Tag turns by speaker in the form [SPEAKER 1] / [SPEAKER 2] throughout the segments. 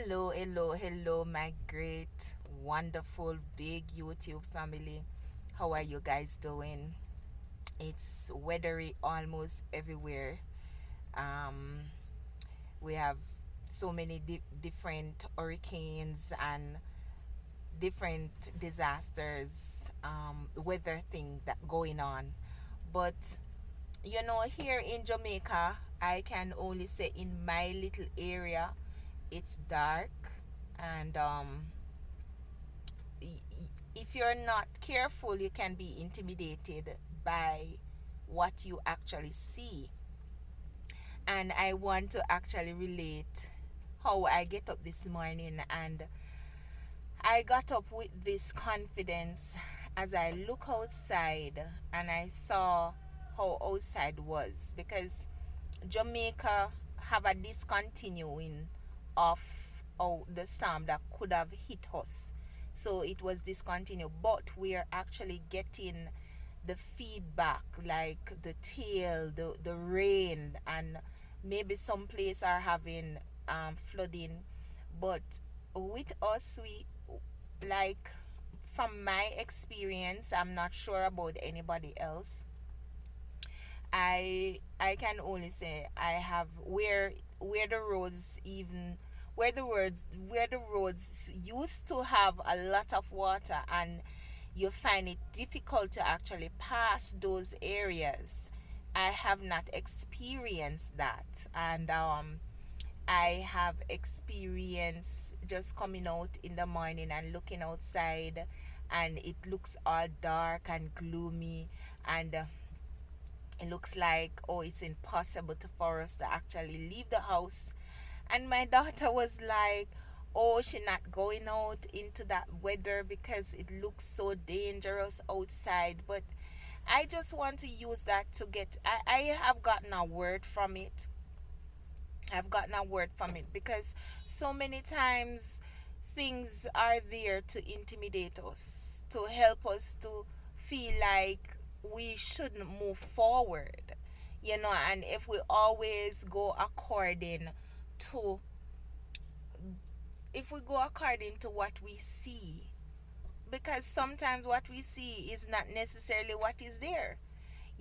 [SPEAKER 1] Hello, my great, wonderful, big YouTube family. How are you guys doing? It's weathery almost everywhere. Um, we have so many different hurricanes and different disasters, weather thing that going on. But here in Jamaica, I can only say in my little area, it's dark and if you're not careful, you can be intimidated by what you actually see. And I want to actually relate how I get up this morning, and I got up with this confidence as I look outside and I saw how outside was, because Jamaica have a discontinuing of the storm that could have hit us. So it was discontinued, but we are actually getting the feedback, like the tail, the rain, and maybe some places are having flooding. But with us, we like, from my experience, I'm not sure about anybody else. I can only say I have where the roads even where the roads used to have a lot of water, and you find it difficult to actually pass those areas. I have not experienced that, and I have experienced just coming out in the morning and looking outside, and it looks all dark and gloomy, and it looks like, oh, it's impossible for us to actually leave the house. And my daughter was like, oh, she not going out into that weather because it looks so dangerous outside. But I just want to use that to get, I have gotten a word from it. I've gotten a word from it because so many times things are there to intimidate us, to help us to feel like we shouldn't move forward. And if we always go according to if we go according to what we see, because sometimes what we see is not necessarily what is there,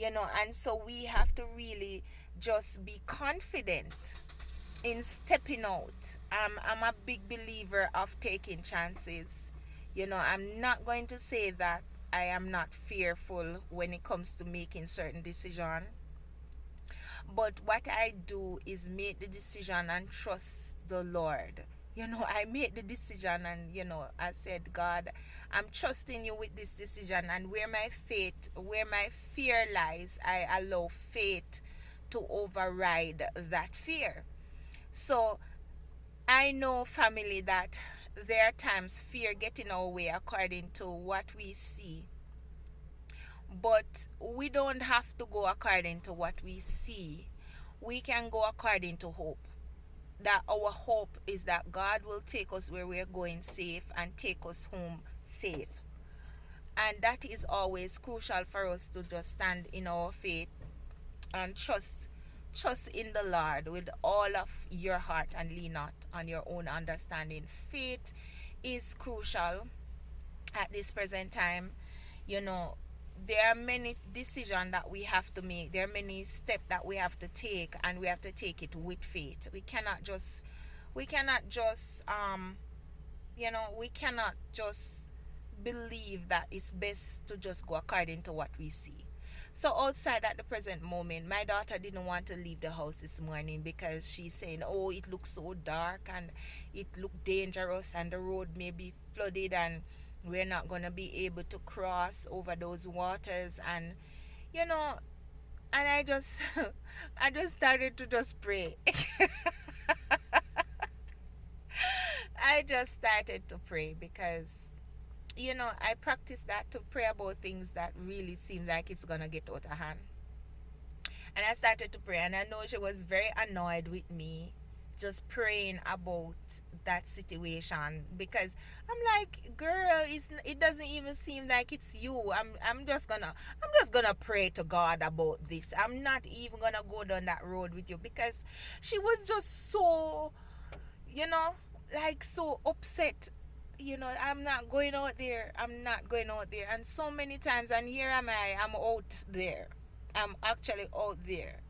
[SPEAKER 1] and so we have to really just be confident in stepping out. I'm a big believer of taking chances. I'm not going to say that I am not fearful when it comes to making certain decision, but what I do is make the decision and trust the Lord. I made the decision, and I said, God, I'm trusting you with this decision, and where my fear lies, I allow faith to override that fear. So I know, family, that there are times fear get in our way according to what we see, but we don't have to go according to what we see. We can go according to hope. That our hope is that God will take us where we're going safe and take us home safe. And that is always crucial for us to just stand in our faith and trust in the Lord with all of your heart and lean not on your own understanding. Faith is crucial at this present time. You know, there are many decisions that we have to make. There are many steps that we have to take, and we have to take it with faith. We cannot just believe that it's best to just go according to what we see. So outside at the present moment, my daughter didn't want to leave the house this morning because she's saying, "Oh, it looks so dark and it looked dangerous, and the road may be flooded, and we're not gonna be able to cross over those waters." And you know, and I just, I just started to just pray. I just started to pray because I practice that, to pray about things that really seem like it's gonna get out of hand. And I started to pray, and I know she was very annoyed with me just praying about that situation, because I'm like, girl, it doesn't even seem like it's you. I'm just gonna pray to God about this. I'm not even gonna go down that road with you, because she was just so, you know like so upset. I'm not going out there. I'm not going out there. And so many times, and here am I, I'm out there. I'm actually out there.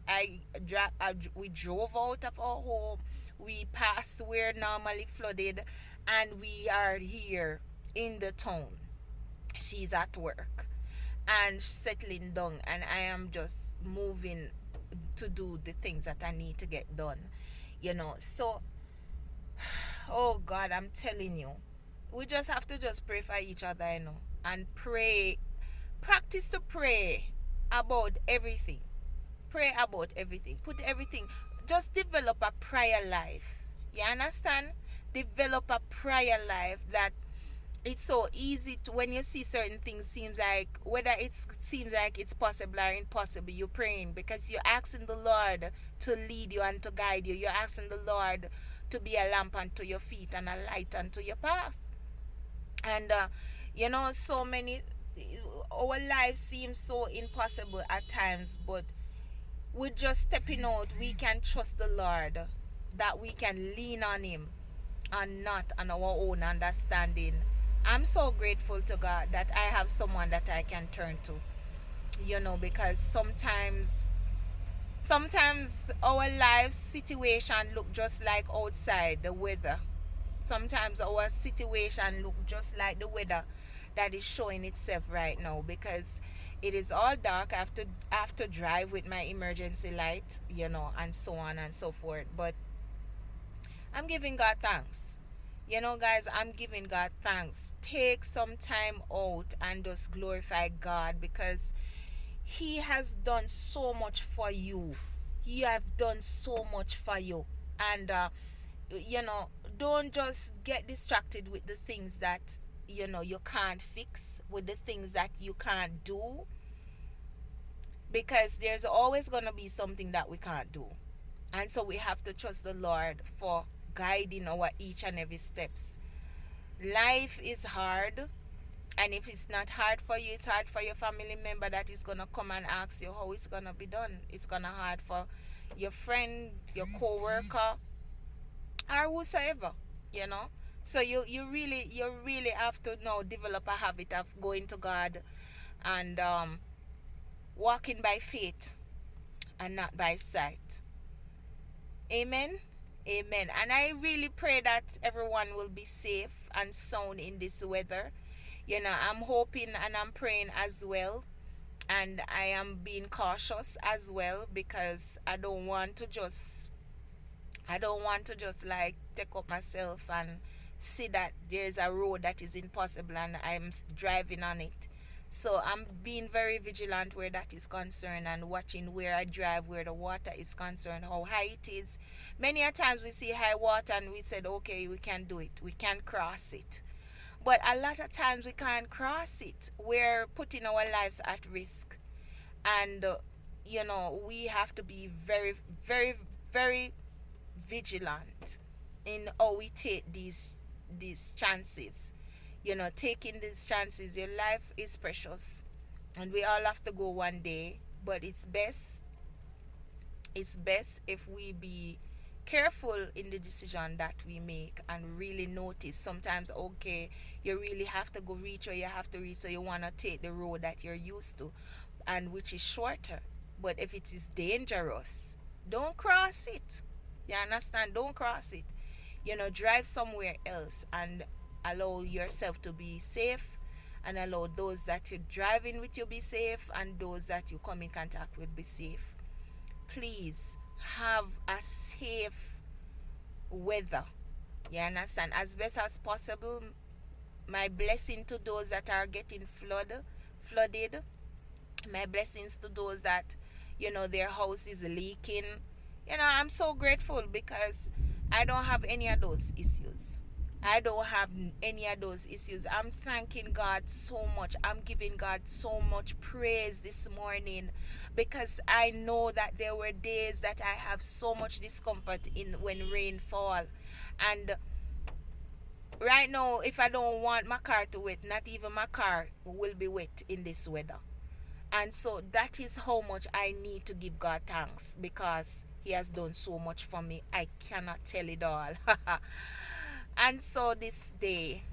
[SPEAKER 1] We drove out of our home. We passed where normally flooded, and we are here in the town. She's at work and settling down, and I am just moving to do the things that I need to get done. So, oh God, I'm telling you, we just have to just pray for each other, and pray. Practice to pray about everything. Pray about everything. Put everything. Just develop a prayer life. You understand? Develop a prayer life that it's so easy to, when you see certain things, seems like whether it seems like it's possible or impossible, you're praying because you're asking the Lord to lead you and to guide you. You're asking the Lord to be a lamp unto your feet and a light unto your path. And so many, our lives seem so impossible at times, but with just stepping out, we can trust the Lord, that we can lean on Him and not on our own understanding. I'm so grateful to God that I have someone that I can turn to, because sometimes our life situation look just like outside the weather. Sometimes our situation look just like the weather that is showing itself right now, because it is all dark. I have to drive with my emergency light, and so on and so forth. But I'm giving God thanks. Guys, I'm giving God thanks. Take some time out and just glorify God, because He has done so much for you. He have done so much for you. And, you know, don't just get distracted with the things that, you can't fix, with the things that you can't do, because there's always going to be something that we can't do. And so we have to trust the Lord for guiding our each and every steps. Life is hard, and if it's not hard for you, it's hard for your family member that is gonna come and ask you how it's gonna be done. It's gonna hard for your friend, your co-worker, or whosoever, you know. So you really have to now develop a habit of going to God and walking by faith and not by sight. Amen. Amen. And I really pray that everyone will be safe and sound in this weather. I'm hoping and I'm praying as well. And I am being cautious as well, because I don't want to just like take up myself and see that there's a road that is impossible and I'm driving on it. So I'm being very vigilant where that is concerned, and watching where I drive, where the water is concerned, how high it is. Many a times we see high water and we said, okay, we can do it, we can cross it. But a lot of times we can't cross it. We're putting our lives at risk. And, we have to be very, very, very vigilant in how we take these chances. Taking these chances, your life is precious, and we all have to go one day. But it's best if we be careful in the decision that we make, and really notice sometimes, okay, you really have to go reach where you have to reach, so you want to take the road that you're used to, and which is shorter. But if it is dangerous, don't cross it. You understand? Don't cross it. Drive somewhere else and allow yourself to be safe, and allow those that you're driving with you be safe, and those that you come in contact with be safe. Please have a safe weather. You understand? As best as possible. My blessing to those that are getting flooded. My blessings to those that, their house is leaking. I'm so grateful, because I don't have any of those issues. I don't have any of those issues. I'm thanking God so much. I'm giving God so much praise this morning, because I know that there were days that I have so much discomfort in when rain fall. And right now, if I don't want my car to wet, not even my car will be wet in this weather. And so that is how much I need to give God thanks, because He has done so much for me. I cannot tell it all. And so this day,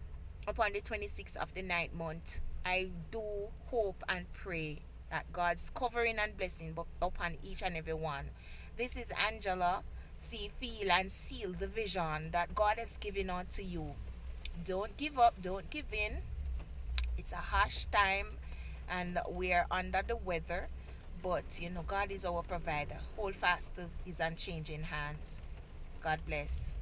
[SPEAKER 1] upon the 26th of the ninth month, I do hope and pray that God's covering and blessing upon each and every one. This is Angela. See, feel, and seal the vision that God has given unto you. Don't give up, don't give in. It's a harsh time and we're under the weather, but God is our provider. Hold fast to his unchanging hands. God bless.